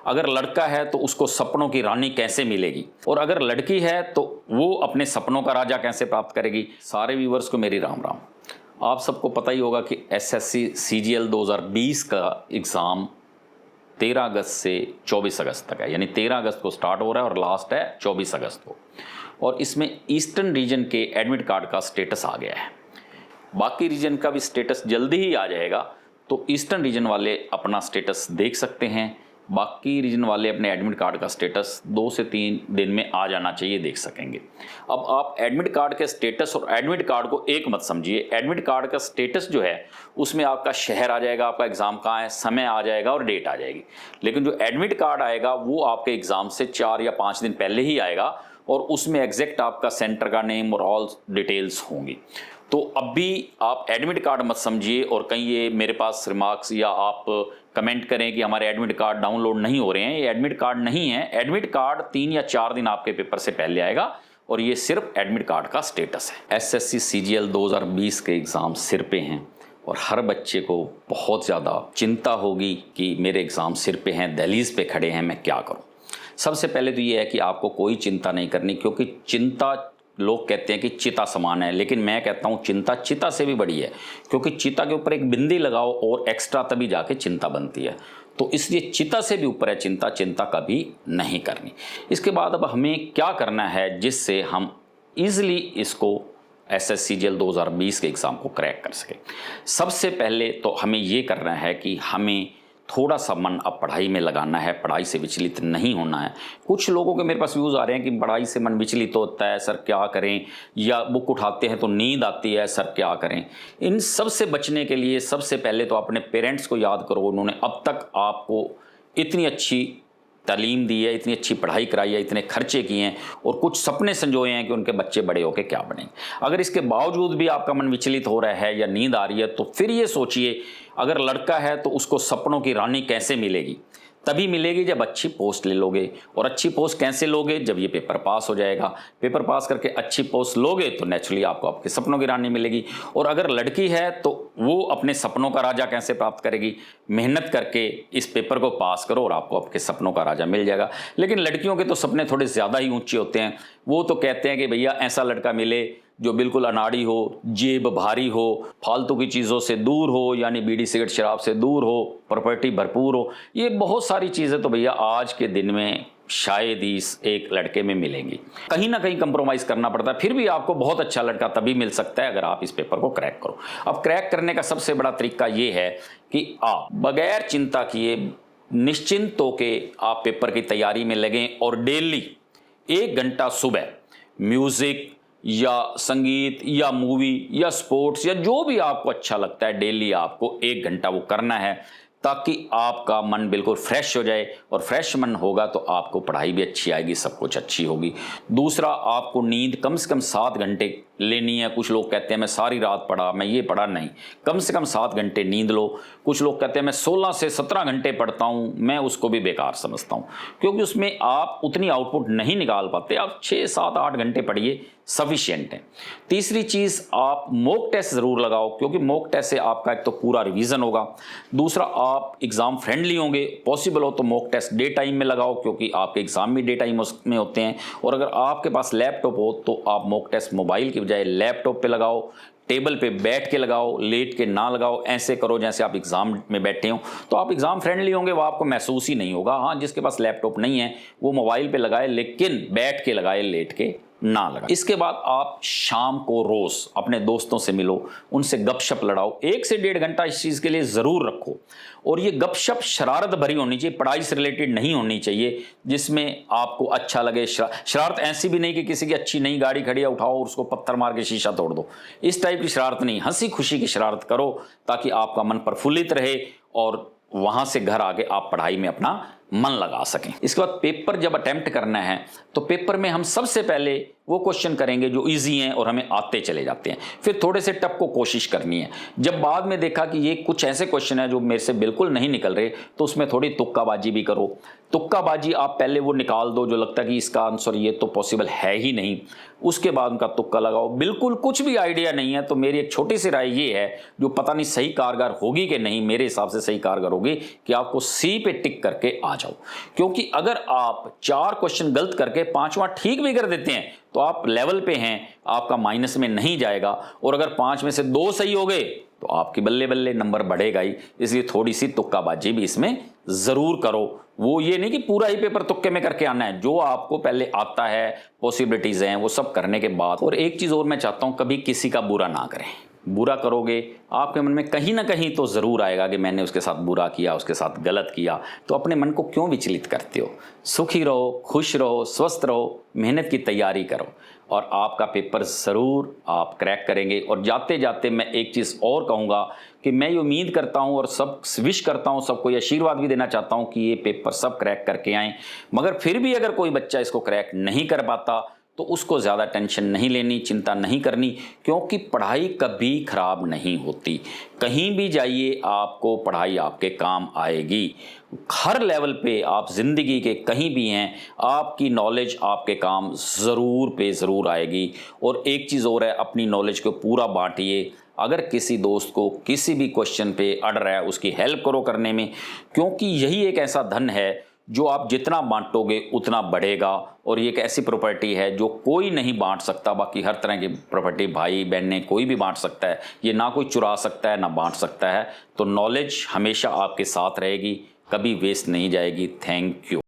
अगर लड़का है तो उसको सपनों की रानी कैसे मिलेगी, और अगर लड़की है तो वो अपने सपनों का राजा कैसे प्राप्त करेगी। सारे व्यूवर्स को मेरी राम राम। आप सबको पता ही होगा कि एसएससी सीजीएल 2020 का एग्ज़ाम 13 अगस्त से 24 अगस्त तक है, यानी 13 अगस्त को स्टार्ट हो रहा है और लास्ट है 24 अगस्त को। और इसमें ईस्टर्न रीजन के एडमिट कार्ड का स्टेटस आ गया है, बाकी रीजन का भी स्टेटस जल्दी ही आ जाएगा। तो ईस्टर्न रीजन वाले अपना स्टेटस देख सकते हैं, बाकी रीजन वाले अपने एडमिट कार्ड का स्टेटस 2 से 3 दिन में आ जाना चाहिए, देख सकेंगे। अब आप एडमिट कार्ड के स्टेटस और एडमिट कार्ड को एक मत समझिए। एडमिट कार्ड का स्टेटस जो है उसमें आपका शहर आ जाएगा, आपका एग्ज़ाम कहाँ है, समय आ जाएगा और डेट आ जाएगी। लेकिन जो एडमिट कार्ड आएगा वो आपके एग्ज़ाम से 4 या 5 दिन पहले ही आएगा और उसमें एग्जैक्ट आपका सेंटर का नेम और ऑल डिटेल्स होंगी। तो अभी आप एडमिट कार्ड मत समझिए और कहीं ये मेरे पास रिमार्क्स या आप कमेंट करें कि हमारे एडमिट कार्ड डाउनलोड नहीं हो रहे हैं। ये एडमिट कार्ड नहीं है। एडमिट कार्ड 3 या 4 दिन आपके पेपर से पहले आएगा और ये सिर्फ एडमिट कार्ड का स्टेटस है। एसएससी सीजीएल 2020 के एग्ज़ाम सिर पे हैं और हर बच्चे को बहुत ज़्यादा चिंता होगी कि मेरे एग्ज़ाम सिर पे हैं, दहलीज पे खड़े हैं, मैं क्या करूँ। सबसे पहले तो ये है कि आपको कोई चिंता नहीं करनी, क्योंकि चिंता, लोग कहते हैं कि चिता समान है, लेकिन मैं कहता हूँ चिंता चिता से भी बड़ी है, क्योंकि चिता के ऊपर एक बिंदी लगाओ और एक्स्ट्रा तभी जाके चिंता बनती है। तो इसलिए चिता से भी ऊपर है चिंता, चिंता कभी नहीं करनी। इसके बाद अब हमें क्या करना है जिससे हम ईजिली इसको एसएससी सीजीएल 2020 के एग्ज़ाम को क्रैक कर सकें। सबसे पहले तो हमें ये करना है कि हमें थोड़ा सा मन अब पढ़ाई में लगाना है, पढ़ाई से विचलित नहीं होना है। कुछ लोगों के मेरे पास व्यूज़ आ रहे हैं कि पढ़ाई से मन विचलित होता है, सर क्या करें, या बुक उठाते हैं तो नींद आती है, सर क्या करें। इन सब से बचने के लिए सबसे पहले तो अपने पेरेंट्स को याद करो, उन्होंने अब तक आपको इतनी अच्छी तालीम दी है, इतनी अच्छी पढ़ाई कराई है, इतने खर्चे किए हैं और कुछ सपने संजोए हैं कि उनके बच्चे बड़े होकर क्या बनेंगे। अगर इसके बावजूद भी आपका मन विचलित हो रहा है या नींद आ रही है तो फिर ये सोचिए, अगर लड़का है तो उसको सपनों की रानी कैसे मिलेगी। तभी मिलेगी जब अच्छी पोस्ट ले लोगे, और अच्छी पोस्ट कैसे लोगे, जब ये पेपर पास हो जाएगा। पेपर पास करके अच्छी पोस्ट लोगे तो नेचुरली आपको आपके सपनों की रानी मिलेगी। और अगर लड़की है तो वो अपने सपनों का राजा कैसे प्राप्त करेगी, मेहनत करके इस पेपर को पास करो और आपको आपके सपनों का राजा मिल जाएगा। लेकिन लड़कियों के तो सपने थोड़े ज़्यादा ही ऊंचे होते हैं। वो तो कहते हैं कि भैया ऐसा लड़का मिले जो बिल्कुल अनाड़ी हो, जेब भारी हो, फालतू की चीज़ों से दूर हो, यानी बीड़ी सिगरेट शराब से दूर हो, प्रॉपर्टी भरपूर हो। ये बहुत सारी चीज़ें तो भैया आज के दिन में शायद ही इस एक लड़के में मिलेंगी। कहीं ना कहीं कंप्रोमाइज़ करना पड़ता है, फिर भी आपको बहुत अच्छा लड़का तभी मिल सकता है अगर आप इस पेपर को क्रैक करो। अब क्रैक करने का सबसे बड़ा तरीका ये है कि आप बगैर चिंता किए निश्चिंत होके आप पेपर की तैयारी में लगें और डेली 1 घंटा सुबह म्यूज़िक या संगीत या मूवी या स्पोर्ट्स या जो भी आपको अच्छा लगता है, डेली आपको 1 घंटा वो करना है, ताकि आपका मन बिल्कुल फ्रेश हो जाए। और फ्रेश मन होगा तो आपको पढ़ाई भी अच्छी आएगी, सब कुछ अच्छी होगी। दूसरा, आपको नींद कम से कम 7 घंटे लेनी है। कुछ लोग कहते हैं मैं सारी रात पढ़ा, मैं ये पढ़ा, नहीं, कम से कम 7 घंटे नींद लो। कुछ लोग कहते हैं मैं 16 से 17 घंटे पढ़ता हूँ, मैं उसको भी बेकार समझता हूँ, क्योंकि उसमें आप उतनी आउटपुट नहीं निकाल पाते। आप 6, 7, 8 घंटे पढ़िए, सफिशिएंट है। तीसरी चीज़, आप मॉक टेस्ट ज़रूर लगाओ, क्योंकि मॉक टेस्ट से आपका एक तो पूरा रिवीजन होगा। दूसरा, आप एग्ज़ाम फ्रेंडली होंगे। पॉसिबल हो तो मॉक टेस्ट डे टाइम में लगाओ, क्योंकि आपके एग्ज़ाम भी डे टाइम में होते हैं। और अगर आपके पास लैपटॉप हो तो आप मॉक टेस्ट मोबाइल की बजाय लैपटॉप पे लगाओ, टेबल पे बैठ के लगाओ, लेट के ना लगाओ। ऐसे करो जैसे आप एग्ज़ाम में बैठे हो, तो आप एग्ज़ाम फ्रेंडली होंगे, वो आपको महसूस ही नहीं होगा। हाँ, जिसके पास लैपटॉप नहीं है वो मोबाइल पे लगाए, लेकिन बैठ के लगाए, लेट के ना लगा। इसके बाद आप शाम को रोज अपने दोस्तों से मिलो, उनसे गपशप लड़ाओ। 1 से 1.5 घंटा इस चीज़ के लिए ज़रूर रखो। और ये गपशप शरारत भरी होनी चाहिए, पढ़ाई से रिलेटेड नहीं होनी चाहिए, जिसमें आपको अच्छा लगे। शरारत ऐसी भी नहीं कि किसी की अच्छी नई गाड़ी खड़ी है, उठाओ और उसको पत्थर मार के शीशा तोड़ दो। इस टाइप की शरारत नहीं, हंसी खुशी की शरारत करो, ताकि आपका मन प्रफुल्लित रहे और वहाँ से घर आके आप पढ़ाई में अपना मन लगा सकें। इसके बाद पेपर जब अटेम्प्ट करना है तो पेपर में हम सबसे पहले वो क्वेश्चन करेंगे जो इजी हैं और हमें आते चले जाते हैं। फिर थोड़े से टफ को कोशिश करनी है। जब बाद में देखा कि ये कुछ ऐसे क्वेश्चन है जो मेरे से बिल्कुल नहीं निकल रहे, तो उसमें थोड़ी तुक्काबाजी भी करो। तुक्काबाजी आप पहले वो निकाल दो जो लगता है कि इसका आंसर ये तो पॉसिबल है ही नहीं, उसके बाद उनका तुक्का लगाओ। बिल्कुल कुछ भी आइडिया नहीं है तो मेरी एक छोटी सी राय ये है, जो पता नहीं सही कारगर होगी कि नहीं, मेरे हिसाब से सही कारगर होगी, कि आपको सी पे टिक करके आ जाओ। क्योंकि अगर आप 4 क्वेश्चन गलत करके 5वां ठीक भी कर देते हैं तो आप लेवल पे हैं, आपका माइनस में नहीं जाएगा। और अगर 5 में से 2 सही हो गए तो आपकी बल्ले बल्ले नंबर बढ़ेगा ही। इसलिए थोड़ी सी तुक्काबाजी भी इसमें जरूर करो। वो ये नहीं कि पूरा ही पेपर तुक्के में करके आना है, जो आपको पहले आता है, पॉसिबिलिटीज हैं, वो सब करने के बाद। और एक चीज और मैं चाहता हूं, कभी किसी का बुरा ना करें। बुरा करोगे आपके मन में कहीं ना कहीं तो ज़रूर आएगा कि मैंने उसके साथ बुरा किया, उसके साथ गलत किया। तो अपने मन को क्यों विचलित करते हो? सुखी रहो, खुश रहो, स्वस्थ रहो, मेहनत की तैयारी करो और आपका पेपर ज़रूर आप क्रैक करेंगे। और जाते जाते मैं एक चीज़ और कहूँगा कि मैं ये उम्मीद करता हूँ और सब विश करता हूँ, सबको ये आशीर्वाद भी देना चाहता हूँ कि ये पेपर सब क्रैक करके आएँ। मगर फिर भी अगर कोई बच्चा इसको क्रैक नहीं कर पाता तो उसको ज़्यादा टेंशन नहीं लेनी, चिंता नहीं करनी, क्योंकि पढ़ाई कभी ख़राब नहीं होती। कहीं भी जाइए आपको पढ़ाई आपके काम आएगी। हर लेवल पे आप ज़िंदगी के कहीं भी हैं, आपकी नॉलेज आपके काम ज़रूर पे ज़रूर आएगी। और एक चीज़ और है, अपनी नॉलेज को पूरा बांटिए। अगर किसी दोस्त को किसी भी क्वेश्चन पे अड़ रहा है, उसकी हेल्प करो करने में, क्योंकि यही एक ऐसा धन है जो आप जितना बांटोगे उतना बढ़ेगा। और ये एक ऐसी प्रॉपर्टी है जो कोई नहीं बांट सकता। बाकी हर तरह की प्रॉपर्टी भाई बहनें कोई भी बांट सकता है, ये ना कोई चुरा सकता है ना बांट सकता है। तो नॉलेज हमेशा आपके साथ रहेगी, कभी वेस्ट नहीं जाएगी। Thank you.